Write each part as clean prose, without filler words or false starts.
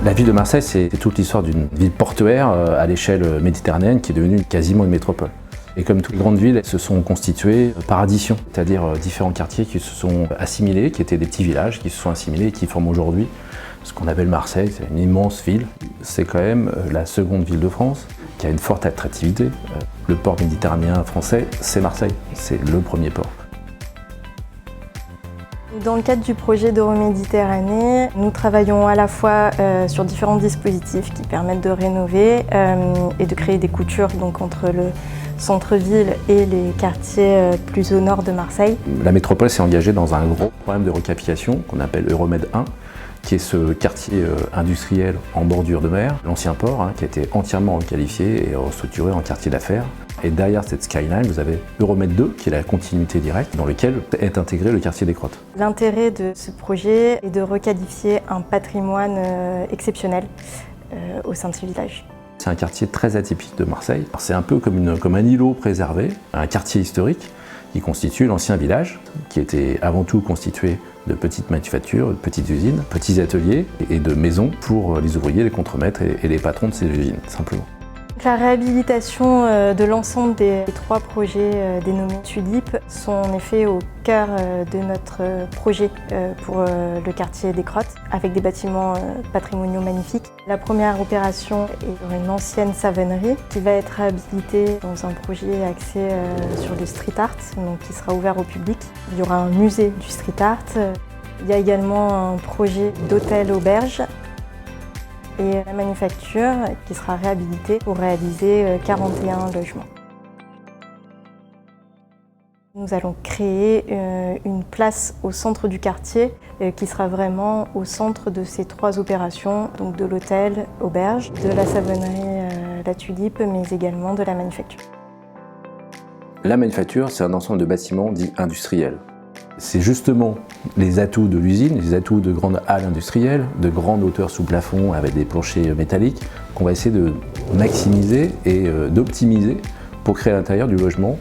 La ville de Marseille, c'est toute l'histoire d'une ville portuaire à l'échelle méditerranéenne qui est devenue quasiment une métropole. Et comme toutes les grandes villes, elles se sont constituées par addition, c'est-à-dire différents quartiers qui se sont assimilés, qui étaient des petits villages, qui se sont assimilés et qui forment aujourd'hui ce qu'on appelle Marseille. C'est une immense ville. C'est quand même la seconde ville de France qui a une forte attractivité. Le port méditerranéen français, c'est Marseille. C'est le premier port. Dans le cadre du projet d'Euroméditerranée, nous travaillons à la fois sur différents dispositifs qui permettent de rénover et de créer des coutures donc, entre le centre-ville et les quartiers plus au nord de Marseille. La métropole s'est engagée dans un gros programme de requalification qu'on appelle Euromed 1, qui est ce quartier industriel en bordure de mer, l'ancien port, qui a été entièrement requalifié et restructuré en quartier d'affaires. Et derrière cette skyline, vous avez Euromed 2, qui est la continuité directe, dans lequel est intégré le quartier des Crottes. L'intérêt de ce projet est de requalifier un patrimoine exceptionnel au sein de ce village. C'est un quartier très atypique de Marseille. C'est un peu comme un îlot préservé, un quartier historique qui constitue l'ancien village, qui était avant tout constitué de petites manufactures, de petites usines, petits ateliers et de maisons pour les ouvriers, les contremaîtres et les patrons de ces usines, simplement. La réhabilitation de l'ensemble des trois projets dénommés Tulipe sont en effet au cœur de notre projet pour le quartier des Crottes, avec des bâtiments patrimoniaux magnifiques. La première opération est une ancienne savonnerie qui va être réhabilitée dans un projet axé sur le street art, donc qui sera ouvert au public. Il y aura un musée du street art. Il y a également un projet d'hôtel-auberge et la manufacture qui sera réhabilitée pour réaliser 41 logements. Nous allons créer une place au centre du quartier qui sera vraiment au centre de ces trois opérations, donc de l'hôtel, auberge, de la savonnerie La Tulipe, mais également de la manufacture. La manufacture, c'est un ensemble de bâtiments dits industriels. C'est justement les atouts de l'usine, les atouts de grandes halles industrielles, de grandes hauteurs sous plafond avec des planchers métalliques qu'on va essayer de maximiser et d'optimiser pour créer à l'intérieur du logement.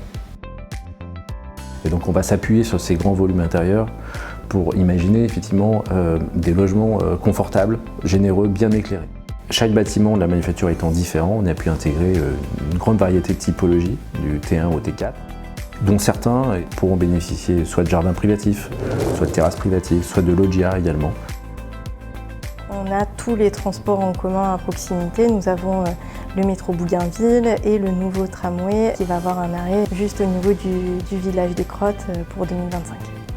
Et donc on va s'appuyer sur ces grands volumes intérieurs pour imaginer effectivement des logements confortables, généreux, bien éclairés. Chaque bâtiment de la manufacture étant différent, on a pu intégrer une grande variété de typologies, du T1 au T4. Dont certains pourront bénéficier soit de jardins privatifs, soit de terrasses privatives, soit de loggia également. On a tous les transports en commun à proximité. Nous avons le métro Bougainville et le nouveau tramway qui va avoir un arrêt juste au niveau du village des Crottes pour 2025.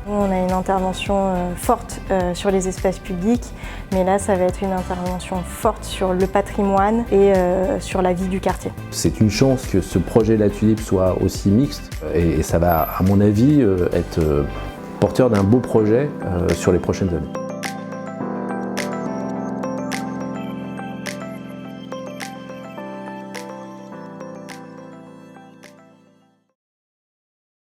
On a une intervention forte sur les espaces publics, mais là ça va être une intervention forte sur le patrimoine et sur la vie du quartier. C'est une chance que ce projet La Tulipe soit aussi mixte et ça va, à mon avis, être porteur d'un beau projet sur les prochaines années.